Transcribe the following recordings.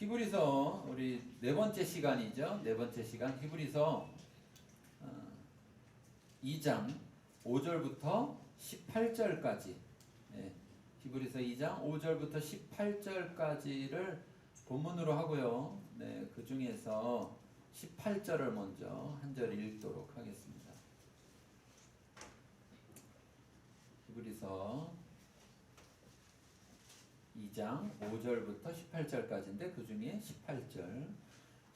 히브리서 우리 네 번째 시간이죠. 네 번째 시간 히브리서 2장 5절부터 18절까지 히브리서 2장 5절부터 18절까지를 본문으로 하고요. 그 중에서 18절을 먼저 한 절 읽도록 하겠습니다. 히브리서 2장 5절부터 18절까지인데 그 중에 18절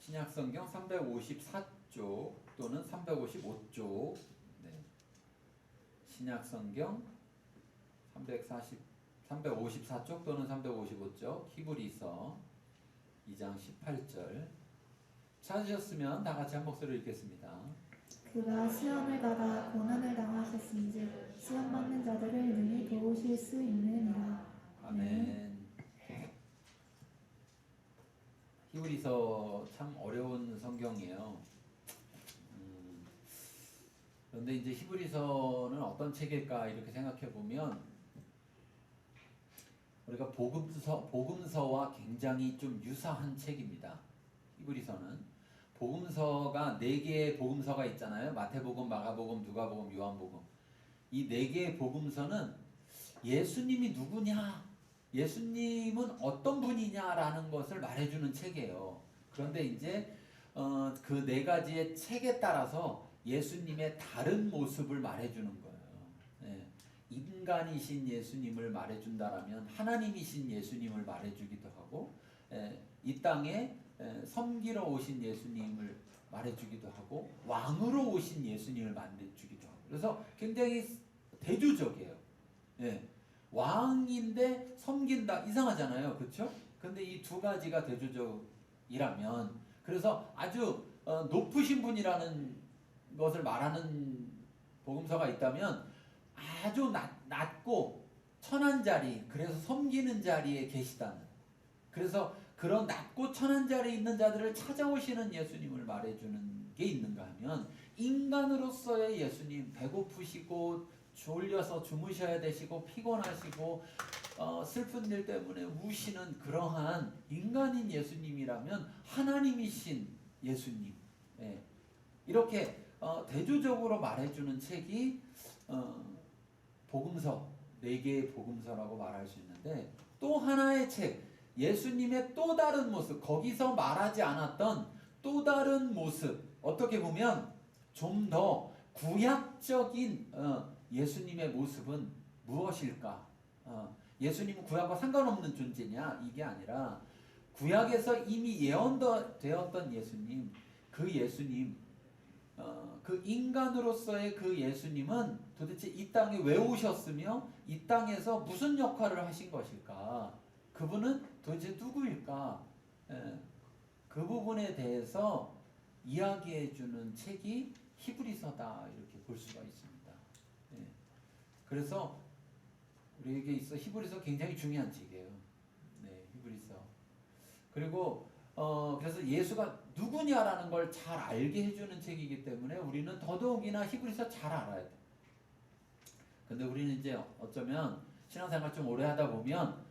신약성경 354쪽 또는 355쪽 신약성경 354쪽 또는 355쪽 히브리서 2장 18절 찾으셨으면 다 같이 한 목소리로 읽겠습니다. 그가 시험을 받아 고난을 당하셨은즉 시험 받는 자들을 능히 도우실 수 있느니라. 아멘. 히브리서 참 어려운 성경이에요. 그런데 이제 히브리서는 어떤 책일까 이렇게 생각해 보면 우리가 복음서와 굉장히 좀 유사한 책입니다. 히브리서는 복음서가 4개의 복음서가 있잖아요. 마태복음, 마가복음, 누가복음, 요한복음. 이 4개의 복음서는 예수님이 누구냐, 예수님은 어떤 분이냐라는 것을 말해주는 책이에요. 그런데 이제 그 4가지의 책에 따라서 예수님의 다른 모습을 말해주는 거예요. 인간이신 예수님을 말해준다라면 하나님이신 예수님을 말해주기도 하고, 이 땅에 섬기러 오신 예수님을 말해주기도 하고, 왕으로 오신 예수님을 말해주기도 하고. 그래서 굉장히 대조적이에요. 왕인데 섬긴다, 이상하잖아요, 그렇죠? 근데 이 2가지가 대조적이라면, 그래서 아주 높으신 분이라는 것을 말하는 복음서가 있다면 아주 낮고 천한 자리, 그래서 섬기는 자리에 계시다는, 그래서 그런 낮고 천한 자리에 있는 자들을 찾아오시는 예수님을 말해주는 게 있는가 하면 인간으로서의 예수님, 배고프시고 졸려서 주무셔야 되시고 피곤하시고 슬픈 일 때문에 우시는 그러한 인간인 예수님이라면 하나님이신 예수님, 이렇게 대조적으로 말해주는 책이 복음서, 4개의 복음서라고 말할 수 있는데, 또 하나의 책, 예수님의 또 다른 모습, 거기서 말하지 않았던 또 다른 모습, 어떻게 보면 좀 더 구약적인 예수님의 모습은 무엇일까? 예수님은 구약과 상관없는 존재냐? 이게 아니라 구약에서 이미 예언되었던 예수님, 그 예수님, 그 인간으로서의 그 예수님은 도대체 이 땅에 왜 오셨으며 이 땅에서 무슨 역할을 하신 것일까? 그분은 도대체 누구일까? 그 부분에 대해서 이야기해주는 책이 히브리서다, 이렇게 볼 수가 있습니다. 그래서 우리에게 있어 히브리서 굉장히 중요한 책이에요. 히브리서. 그리고 그래서 예수가 누구냐라는 걸 잘 알게 해주는 책이기 때문에 우리는 더더욱이나 히브리서 잘 알아야 돼. 근데 우리는 이제 어쩌면 신앙생활 좀 오래 하다 보면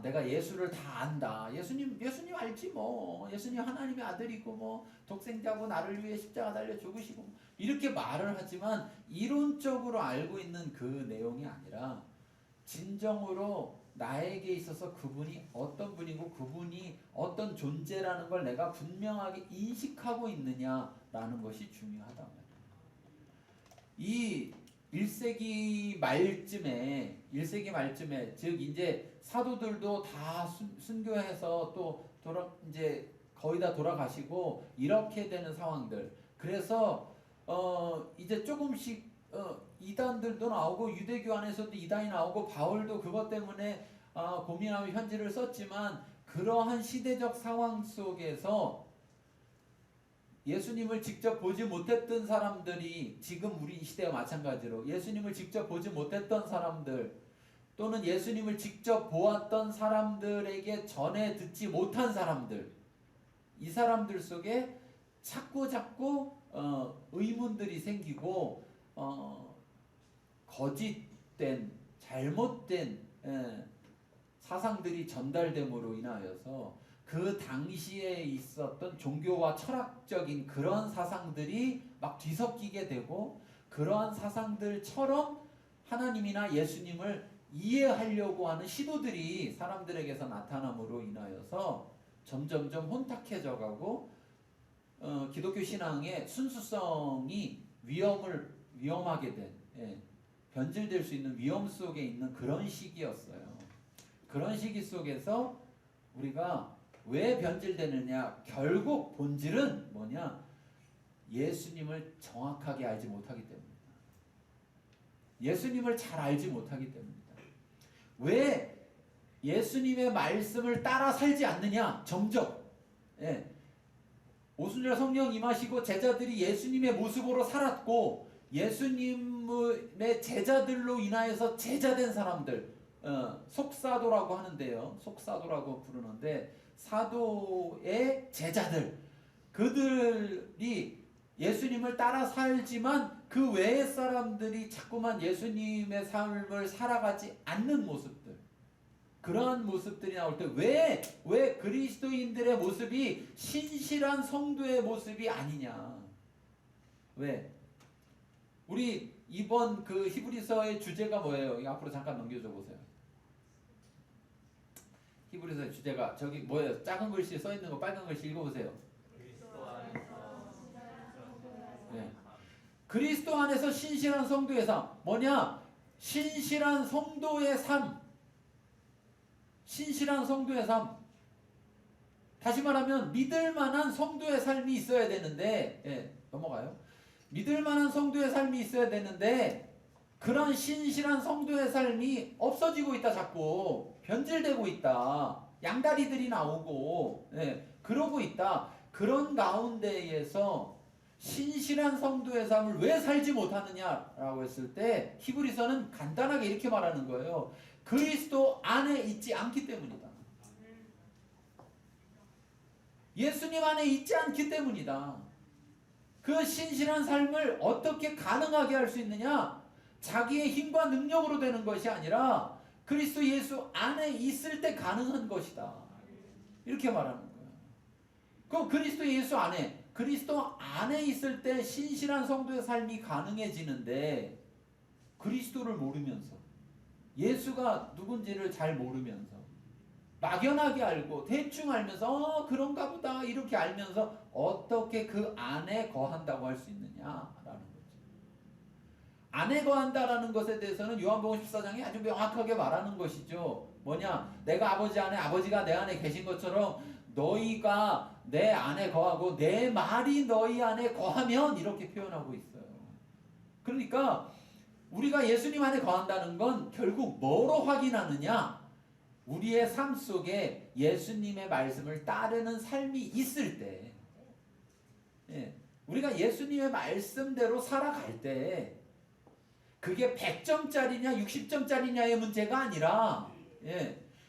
내가 예수를 다 안다. 예수님 알지 뭐. 예수님 하나님의 아들이고 뭐 독생자고 나를 위해 십자가 달려 죽으시고 이렇게 말을 하지만 이론적으로 알고 있는 그 내용이 아니라 진정으로 나에게 있어서 그분이 어떤 분이고 그분이 어떤 존재라는 걸 내가 분명하게 인식하고 있느냐라는 것이 중요하다. 이 1세기 말쯤에 즉 이제 사도들도 다 순교해서 또 이제 거의 다 돌아가시고 이렇게 되는 상황들. 그래서 이제 조금씩 이단들도 나오고 유대교 안에서도 이단이 나오고 바울도 그것 때문에 고민하며 편지를 썼지만 그러한 시대적 상황 속에서 예수님을 직접 보지 못했던 사람들이 지금 우리 시대와 마찬가지로 예수님을 직접 보지 못했던 사람들 또는 예수님을 직접 보았던 사람들에게 전해 듣지 못한 사람들, 이 사람들 속에 자꾸 의문들이 생기고 거짓된 잘못된 사상들이 전달됨으로 인하여서 그 당시에 있었던 종교와 철학적인 그런 사상들이 막 뒤섞이게 되고 그러한 사상들처럼 하나님이나 예수님을 이해하려고 하는 시도들이 사람들에게서 나타남으로 인하여서 점점점 혼탁해져 가고 기독교 신앙의 순수성이 위험하게 된, 변질될 수 있는 위험 속에 있는 그런 시기였어요. 그런 시기 속에서 우리가 왜 변질되느냐? 결국 본질은 뭐냐? 예수님을 정확하게 알지 못하기 때문입니다. 예수님을 잘 알지 못하기 때문입니다. 왜 예수님의 말씀을 따라 살지 않느냐? 점점 오순절 성령 임하시고 제자들이 예수님의 모습으로 살았고 예수님의 제자들로 인하여서 제자된 사람들 속사도라고 하는데요. 속사도라고 부르는데 사도의 제자들 그들이 예수님을 따라 살지만 그 외의 사람들이 자꾸만 예수님의 삶을 살아가지 않는 모습들 그러한 모습들이 나올 때 왜 그리스도인들의 모습이 신실한 성도의 모습이 아니냐? 왜? 우리 이번 그 히브리서의 주제가 뭐예요? 이거 앞으로 잠깐 넘겨줘 보세요. 히브리서의 주제가 저기 뭐예요? 작은 글씨 써 있는 거 빨간 글씨 읽어보세요. 네. 그리스도 안에서 신실한 성도의 삶 뭐냐? 신실한 성도의 삶. 신실한 성도의 삶. 다시 말하면 믿을 만한 성도의 삶이 있어야 되는데 넘어가요. 믿을 만한 성도의 삶이 있어야 되는데 그런 신실한 성도의 삶이 없어지고 있다. 자꾸 변질되고 있다. 양다리들이 나오고 그러고 있다. 그런 가운데에서 신실한 성도의 삶을 왜 살지 못하느냐라고 했을 때 히브리서는 간단하게 이렇게 말하는 거예요. 그리스도 안에 있지 않기 때문이다. 예수님 안에 있지 않기 때문이다. 그 신실한 삶을 어떻게 가능하게 할 수 있느냐? 자기의 힘과 능력으로 되는 것이 아니라 그리스도 예수 안에 있을 때 가능한 것이다. 이렇게 말하는 거예요. 그럼 그리스도 예수 안에 있을 때 신실한 성도의 삶이 가능해지는데 그리스도를 모르면서 예수가 누군지를 잘 모르면서 막연하게 알고 대충 알면서 그런가 보다 이렇게 알면서 어떻게 그 안에 거한다고 할 수 있느냐라는 거죠. 안에 거한다라는 것에 대해서는 요한복음 14장이 아주 명확하게 말하는 것이죠. 뭐냐? 내가 아버지 안에 아버지가 내 안에 계신 것처럼 너희가 내 안에 거하고 내 말이 너희 안에 거하면 이렇게 표현하고 있어요. 그러니까 우리가 예수님 안에 거한다는 건 결국 뭐로 확인하느냐? 우리의 삶 속에 예수님의 말씀을 따르는 삶이 있을 때 우리가 예수님의 말씀대로 살아갈 때 그게 100점짜리냐 60점짜리냐의 문제가 아니라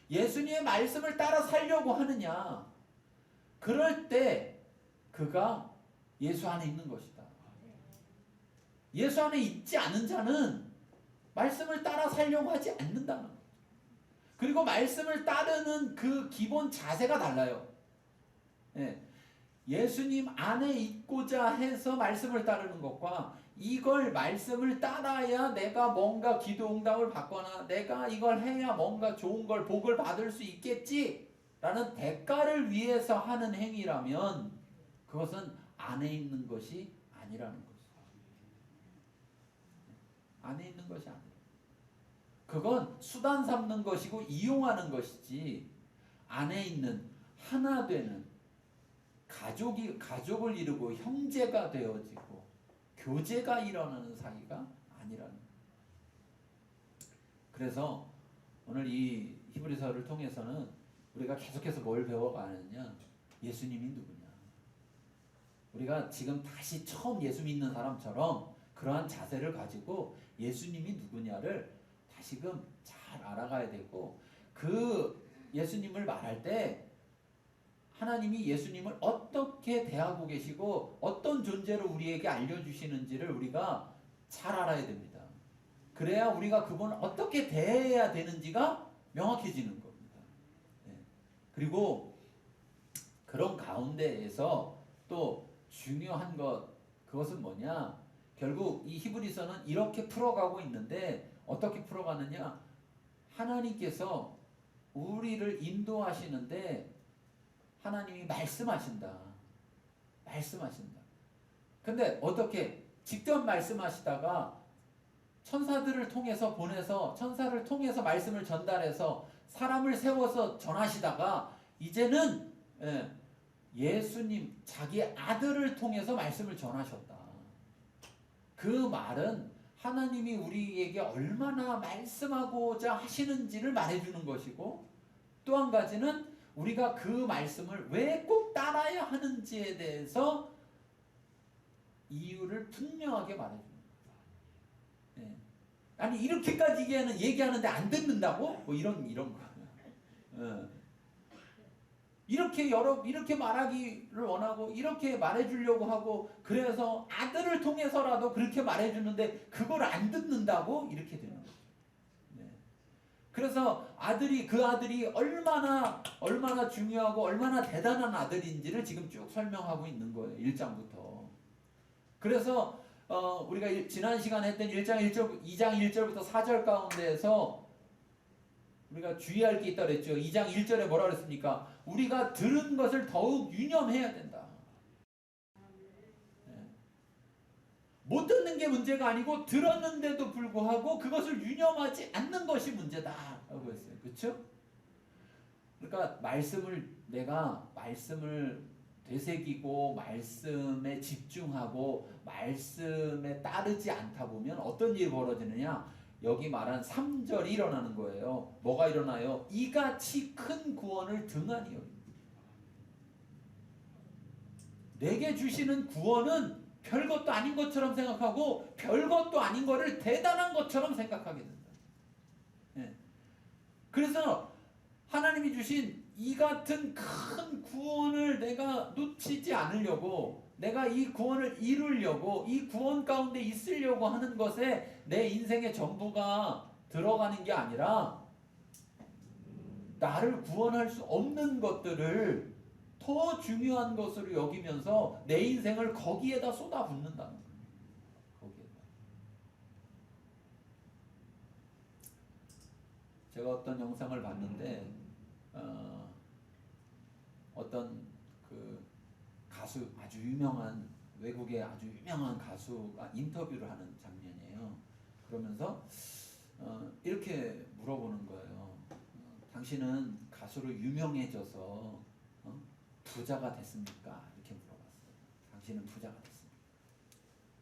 예수님의 말씀을 따라 살려고 하느냐 그럴 때 그가 예수 안에 있는 것이다. 예수 안에 있지 않은 자는 말씀을 따라 살려고 하지 않는다는 거죠. 그리고 말씀을 따르는 그 기본 자세가 달라요. 예수님 안에 있고자 해서 말씀을 따르는 것과 이걸 말씀을 따라야 내가 뭔가 기도 응답을 받거나 내가 이걸 해야 뭔가 좋은 걸 복을 받을 수 있겠지라는 대가를 위해서 하는 행위라면 그것은 안에 있는 것이 아니라는 거죠. 안에 있는 것이 아니에요. 그건 수단 삼는 것이고 이용하는 것이지 안에 있는 하나 되는 가족을 이루고 형제가 되어지고 교제가 일어나는 사이가 아니라는 거예요. 그래서 오늘 이 히브리서를 통해서는 우리가 계속해서 뭘 배워가느냐? 예수님이 누구냐? 우리가 지금 다시 처음 예수 믿는 사람처럼 그러한 자세를 가지고 예수님이 누구냐를 다시금 잘 알아가야 되고 그 예수님을 말할 때 하나님이 예수님을 어떻게 대하고 계시고 어떤 존재로 우리에게 알려주시는지를 우리가 잘 알아야 됩니다. 그래야 우리가 그분을 어떻게 대해야 되는지가 명확해지는 겁니다. 그리고 그런 가운데에서 또 중요한 그것은 뭐냐? 결국 이 히브리서는 이렇게 풀어가고 있는데 어떻게 풀어가느냐? 하나님께서 우리를 인도하시는데 하나님이 말씀하신다. 말씀하신다. 근데 어떻게 직접 말씀하시다가 천사들을 통해서 보내서 천사를 통해서 말씀을 전달해서 사람을 세워서 전하시다가 이제는 예수님 자기 아들을 통해서 말씀을 전하셨다. 그 말은 하나님이 우리에게 얼마나 말씀하고자 하시는지를 말해주는 것이고 또 한 가지는 우리가 그 말씀을 왜 꼭 따라야 하는지에 대해서 이유를 분명하게 말해줍니다. 예. 아니 이렇게까지 얘기하는데 안 듣는다고? 뭐 이런 거. 예. 이렇게 말하기를 원하고 이렇게 말해주려고 하고 그래서 아들을 통해서라도 그렇게 말해주는데 그걸 안 듣는다고 이렇게 되는 거죠. 네. 그래서 그 아들이 얼마나 중요하고 얼마나 대단한 아들인지를 지금 쭉 설명하고 있는 거예요. 1장부터. 그래서 우리가 지난 시간에 했던 2장 1절부터 4절 가운데에서 우리가 주의할 게 있다고 그랬죠. 2장 1절에 뭐라 그랬습니까? 우리가 들은 것을 더욱 유념해야 된다. 네. 못 듣는 게 문제가 아니고 들었는데도 불구하고 그것을 유념하지 않는 것이 문제다라고 했어요. 그렇죠? 그러니까 내가 말씀을 되새기고 말씀에 집중하고 말씀에 따르지 않다 보면 어떤 일이 벌어지느냐? 여기 말한 3절이 일어나는 거예요. 뭐가 일어나요? 이같이 큰 구원을 등한히 여깁니다. 내게 주시는 구원은 별것도 아닌 것처럼 생각하고 별것도 아닌 거를 대단한 것처럼 생각하게 된다. 예. 그래서 하나님이 주신 이 같은 큰 구원을 내가 놓치지 않으려고 내가 이 구원을 이루려고 이 구원 가운데 있으려고 하는 것에 내 인생의 전부가 들어가는 게 아니라 나를 구원할 수 없는 것들을 더 중요한 것으로 여기면서 내 인생을 거기에다 쏟아붓는다는 거예요. 거기에다. 제가 어떤 영상을 봤는데 어떤 그 가수 아주 유명한 외국의 아주 유명한 가수가 인터뷰를 하는 장면이에요. 그러면서 이렇게 물어보는 거예요. 당신은 가수로 유명해져서 부자가 됐습니까? 이렇게 물어봤어요. 당신은 부자가 됐습니까?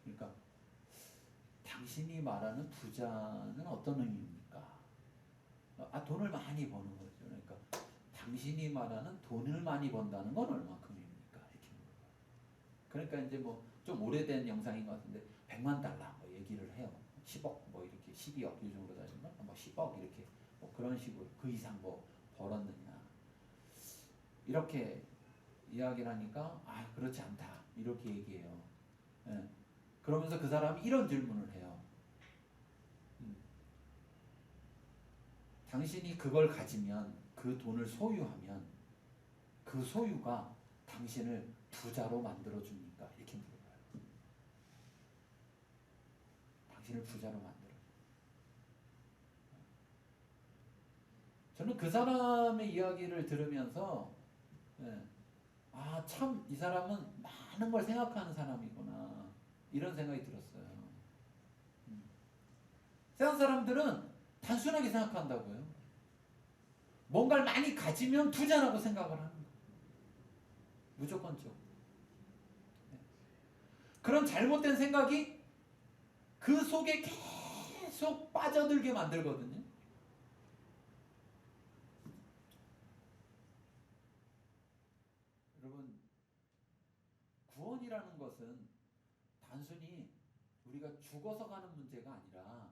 그러니까 당신이 말하는 부자는 어떤 의미입니까? 돈을 많이 버는 거죠. 그러니까 당신이 말하는 돈을 많이 번다는 건 얼마큼입니까? 이렇게 물어봐요. 그러니까 이제 뭐 좀 오래된 영상인 것 같은데 100만 달러 뭐 얘기를 해요. 10억 뭐 이렇게 12억 이 정도 따지면 뭐 10억 이렇게 뭐 그런 식으로 그 이상 뭐 벌었느냐 이렇게 이야기를 하니까 그렇지 않다 이렇게 얘기해요. 예. 그러면서 그 사람이 이런 질문을 해요. 당신이 그걸 가지면 그 돈을 소유하면 그 소유가 당신을 부자로 만들어줍니까? 이렇게 물어봐요. 당신을 부자로 만들어줘. 저는 그 사람의 이야기를 들으면서 참 이 사람은 많은 걸 생각하는 사람이구나 이런 생각이 들었어요. 세상 사람들은 단순하게 생각한다고요. 뭔가를 많이 가지면 부자라고 생각을 하는 거예요. 무조건적. 그런 잘못된 생각이 그 속에 계속 빠져들게 만들거든요. 여러분, 구원이라는 것은 단순히 우리가 죽어서 가는 문제가 아니라